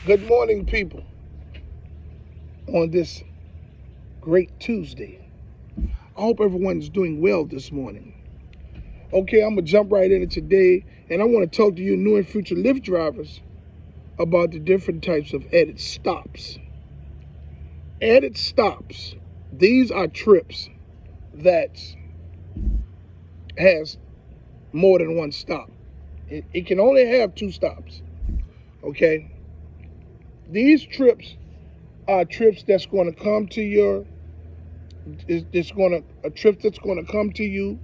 Good morning, people, on this great Tuesday. I hope everyone's doing well this morning. Okay, I'm going to jump right into today, and I want to talk to you new and future Lyft drivers about the different types of added stops. Added stops, these are trips that has more than one stop. It can only have two stops, okay? These trips are trips that's going to come to your, a trip that's going to come to you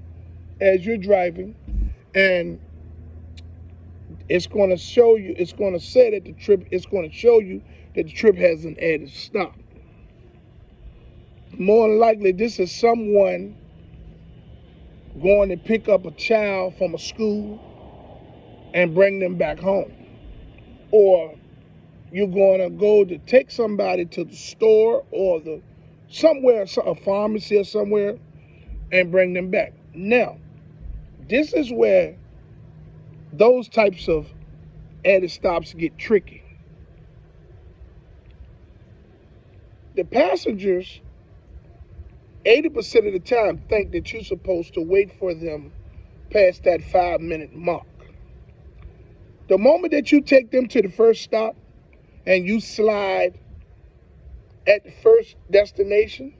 as you're driving, and it's going to show you, it's going to say that the trip, it's going to show you that the trip has an added stop. More than likely, this is someone going to pick up a child from a school and bring them back home. Or you're going to go to take somebody to the store or somewhere, a pharmacy or somewhere, and bring them back. Now, this is where those types of added stops get tricky. The passengers, 80% of the time, think that you're supposed to wait for them past that 5-minute mark. The moment that you take them to the first stop and you slide at the first destination,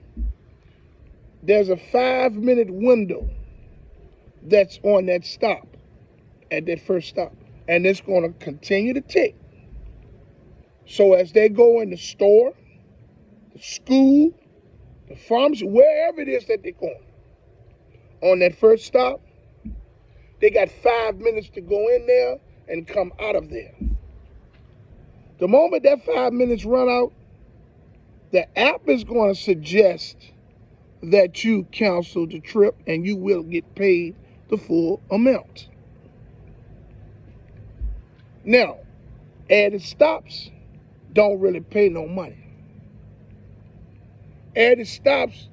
there's a 5-minute window that's on that stop, at that first stop. And it's going to continue to tick. So as they go in the store, the school, the pharmacy, wherever it is that they're going, on that first stop, they got 5 minutes to go in there and come out of there. The moment that 5 minutes run out, the app is going to suggest that you cancel the trip and you will get paid the full amount. Now, added stops don't really pay no money. Added stops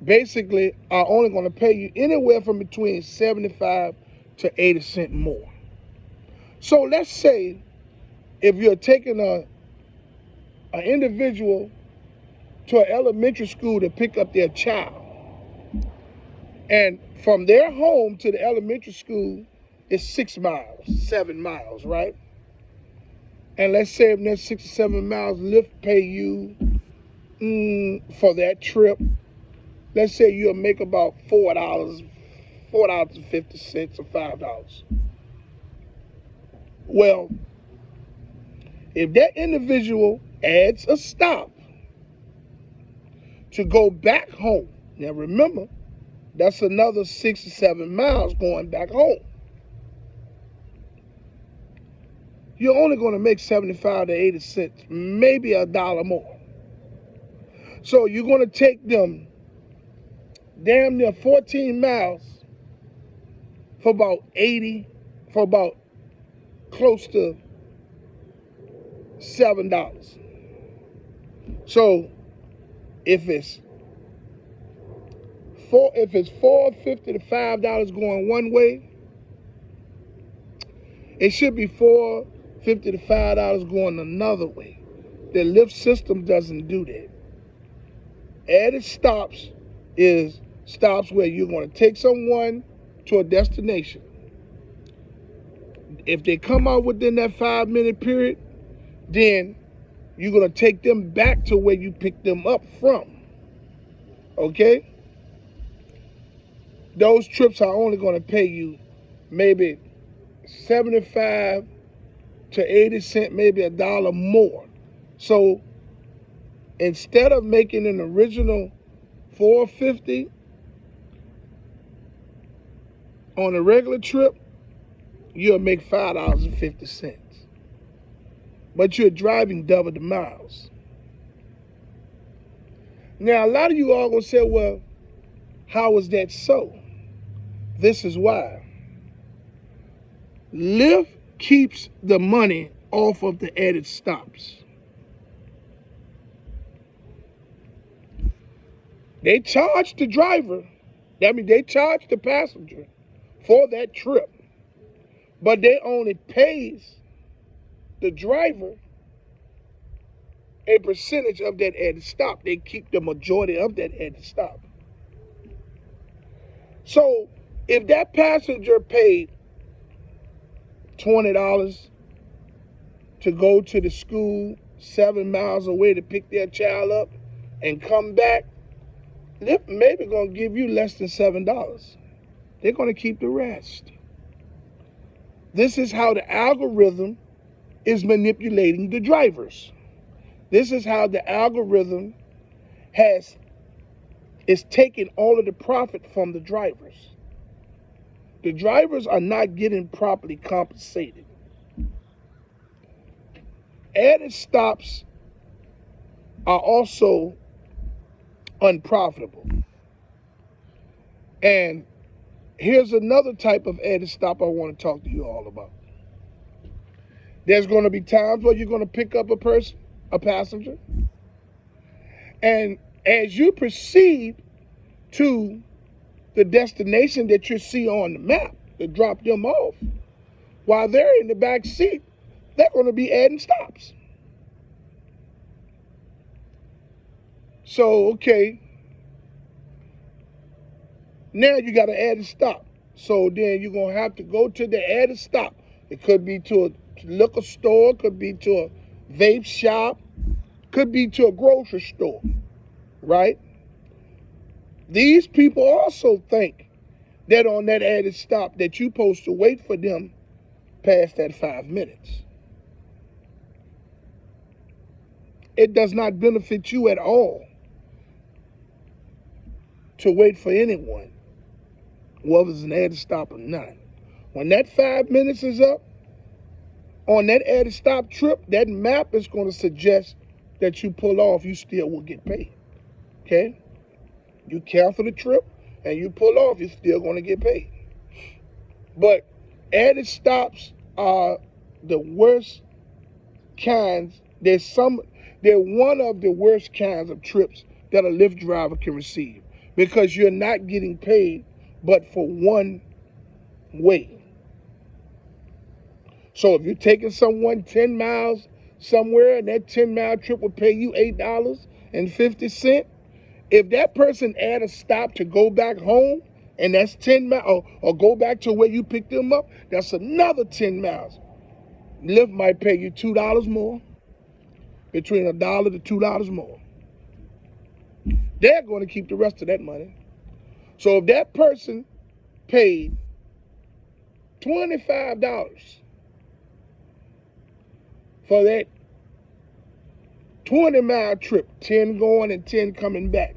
basically are only going to pay you anywhere from between 75 to 80 cents more. So let's say if you're taking an individual to an elementary school to pick up their child, and from their home to the elementary school is 6 miles, 7 miles, right? And let's say if that's 6 or 7 miles, Lyft pay you for that trip. Let's say you'll make about $4.50 or $5. Well, if that individual adds a stop to go back home, now remember, that's another 6 or 7 miles going back home. You're only going to make 75 to 80 cents, maybe $1 more. So you're going to take them damn near 14 miles for about close to $7. So if it's $4.50 to $5 going one way, it should be $4.50 to $5 going another way. The Lyft system doesn't do that. Added stops is stops where you're going to take someone to a destination. If they come out within that 5-minute period, then you're going to take them back to where you picked them up from. Okay? Those trips are only going to pay you maybe 75 to 80 cents, maybe $1 more. So instead of making an original $4.50 on a regular trip, you'll make $5.50. But you're driving double the miles. Now, a lot of you all gonna say, well, how is that so? This is why. Lyft keeps the money off of the added stops. They charge the driver, that means they charge the passenger for that trip, but they only pays the driver a percentage of that added stop. They keep the majority of that added stop. So if that passenger paid $20 to go to the school 7 miles away to pick their child up and come back, Lyft maybe going to give you less than $7. They're going to keep the rest. This is how the algorithm is manipulating the drivers. This is how the algorithm is taking all of the profit from the drivers. The drivers are not getting properly compensated. Added stops are also unprofitable. And here's another type of added stop I want to talk to you all about. There's going to be times where you're going to pick up a passenger, and as you proceed to the destination that you see on the map to drop them off, while they're in the back seat, they're going to be adding stops. So, okay, now you got to add a stop. So then you're going to have to go to the added stop. It could be to a liquor store, could be to a vape shop, could be to a grocery store, right? These people also think that on that added stop that you're supposed to wait for them past that 5 minutes. It does not benefit you at all to wait for anyone, whether it's an added stop or not. When that 5 minutes is up, on that added stop trip, that map is going to suggest that you pull off, you still will get paid. Okay? You cancel the trip and you pull off, you're still going to get paid. But added stops are the worst kinds. They're one of the worst kinds of trips that a Lyft driver can receive, because you're not getting paid but for one way. So if you're taking someone 10 miles somewhere and that 10-mile trip will pay you $8.50, if that person add a stop to go back home, and that's 10 miles, or go back to where you picked them up, that's another 10 miles. Lyft might pay you $2 more, between $1 to $2 more. They're going to keep the rest of that money. So if that person paid $25 for that 20-mile trip, 10 going and 10 coming back,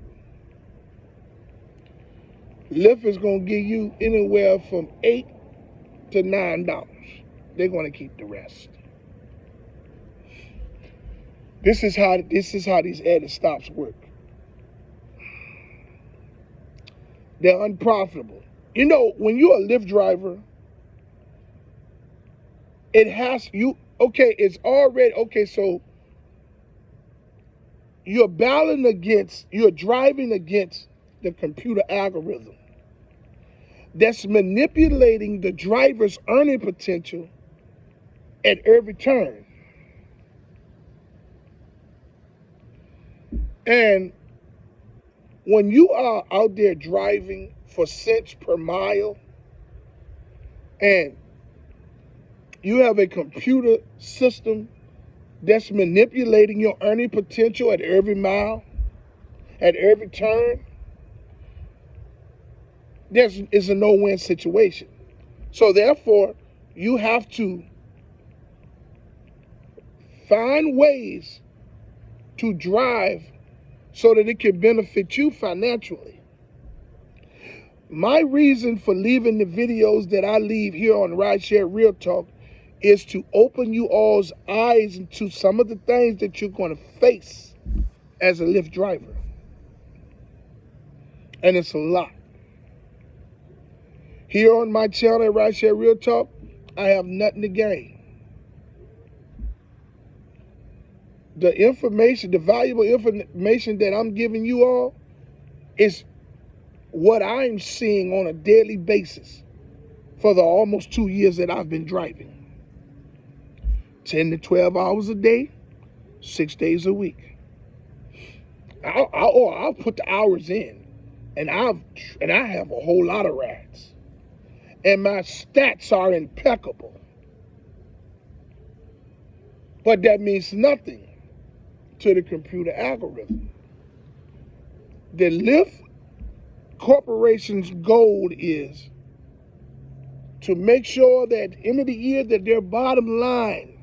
Lyft is going to give you anywhere from $8 to $9. They're going to keep the rest. This is how these added stops work. They're unprofitable. You know, when you're a Lyft driver, so you're driving against the computer algorithm that's manipulating the driver's earning potential at every turn. And when you are out there driving for cents per mile, and you have a computer system that's manipulating your earning potential at every mile, at every turn, it's a no-win situation. So therefore, you have to find ways to drive so that it can benefit you financially. My reason for leaving the videos that I leave here on Rideshare RealTalk is to open you all's eyes into some of the things that you're going to face as a Lyft driver. And it's a lot. Here on my channel at Rideshare RealTalk, I have nothing to gain. The information, the valuable information that I'm giving you all is what I'm seeing on a daily basis for the almost 2 years that I've been driving. 10 to 12 hours a day, 6 days a week. I'll put the hours in, and I have a whole lot of rides, and my stats are impeccable. But that means nothing to the computer algorithm. The Lyft Corporation's goal is to make sure that at the end of the year that their bottom line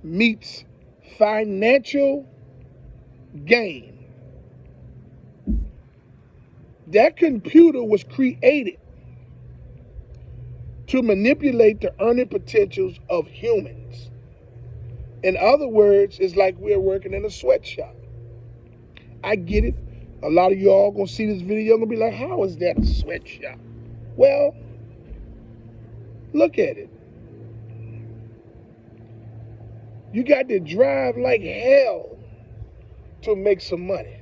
meets financial gain. That computer was created to manipulate the earning potentials of humans. In other words, it's like we're working in a sweatshop. I get it. A lot of y'all gonna see this video and gonna be like, how is that a sweatshop? Well, look at it. You got to drive like hell to make some money.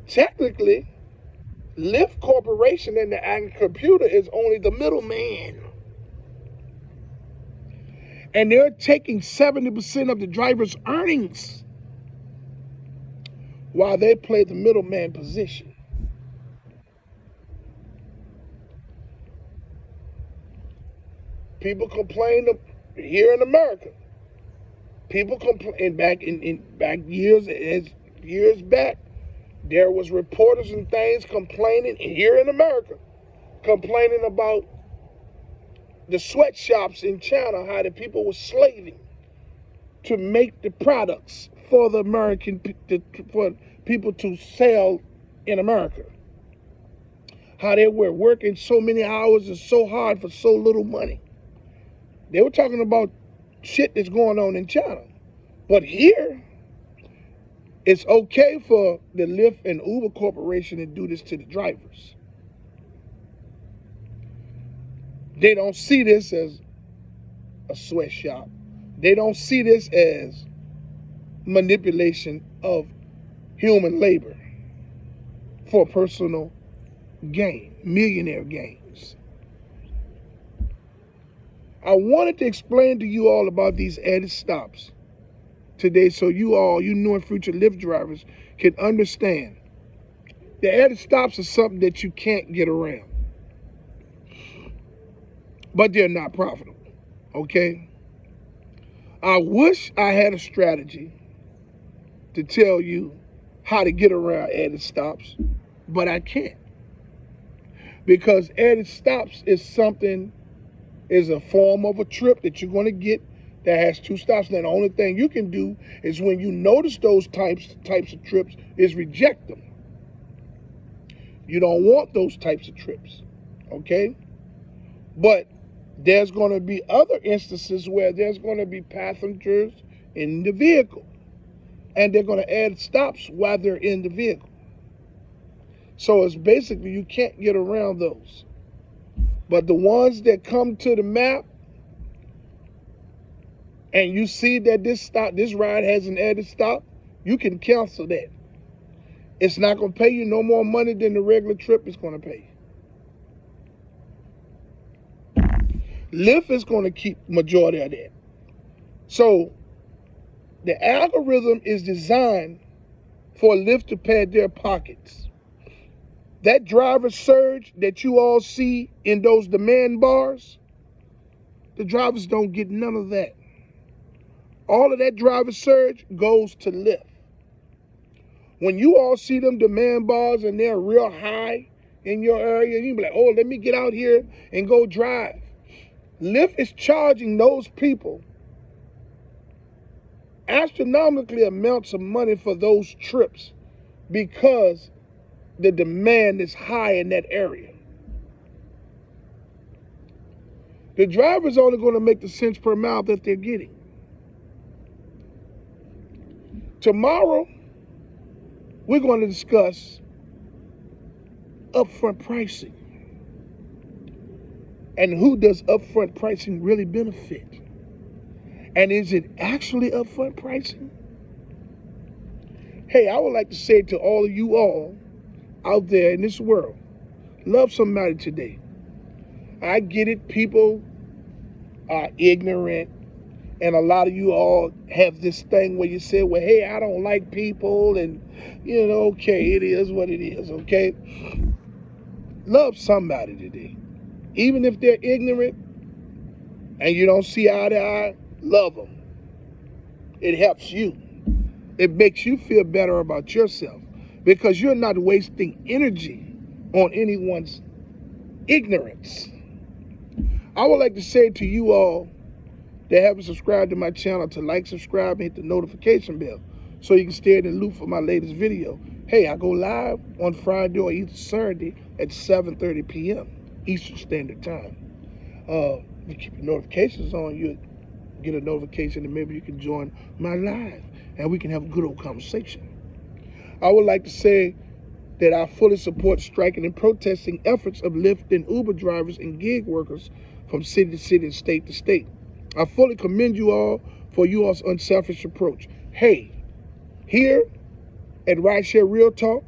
Technically, Lyft Corporation and the computer is only the middleman. And they're taking 70% of the driver's earnings while they play the middleman position. People complain here in America. People complain back years back. There was reporters and things complaining here in America, complaining about the sweatshops in China, how the people were slaving to make the products for the for people to sell in America. How they were working so many hours and so hard for so little money. They were talking about shit that's going on in China. But here, it's okay for the Lyft and Uber Corporation to do this to the drivers. They don't see this as a sweatshop. They don't see this as manipulation of human labor for personal gain, millionaire gains. I wanted to explain to you all about these added stops today so you new and future Lyft drivers can understand. The added stops are something that you can't get around. But they're not profitable, okay? I wish I had a strategy to tell you how to get around added stops, but I can't. Because added stops is a form of a trip that you're going to get that has 2 stops. Now, the only thing you can do is when you notice those types of trips is reject them. You don't want those types of trips, okay? But there's going to be other instances where there's going to be passengers in the vehicle, and they're going to add stops while they're in the vehicle. So it's basically you can't get around those. But the ones that come to the map and you see that this ride has an added stop, you can cancel that. It's not going to pay you no more money than the regular trip is going to pay you. Lyft is going to keep majority of that. So the algorithm is designed for Lyft to pad their pockets. That driver surge that you all see in those demand bars, the drivers don't get none of that. All of that driver surge goes to Lyft. When you all see them demand bars and they're real high in your area, you be like, oh, let me get out here and go drive. Lyft is charging those people astronomically amounts of money for those trips because the demand is high in that area. The driver's only going to make the cents per mile that they're getting. Tomorrow, we're going to discuss upfront pricing and who does upfront pricing really benefit. And is it actually upfront pricing? Hey, I would like to say to all of you all out there in this world, love somebody today. I get it. People are ignorant. And a lot of you all have this thing where you say, well, hey, I don't like people, and, okay, it is what it is, okay? Love somebody today. Even if they're ignorant and you don't see eye to eye, love them. It helps you. It makes you feel better about yourself because you're not wasting energy on anyone's ignorance. I would like to say to you all that haven't subscribed to my channel to like, subscribe, and hit the notification bell so you can stay in the loop for my latest video. Hey, I go live on Friday or either Saturday at 7:30 p.m. Eastern Standard Time. You keep your notifications on, you get a notification, and maybe you can join my live and we can have a good old conversation. I would like to say that I fully support striking and protesting efforts of Lyft and Uber drivers and gig workers from city to city and state to state. I fully commend you all for your unselfish approach. Hey, here at Rideshare RealTalk,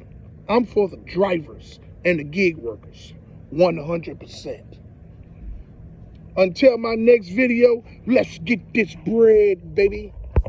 I'm for the drivers and the gig workers, 100%. Until my next video, let's get this bread, baby.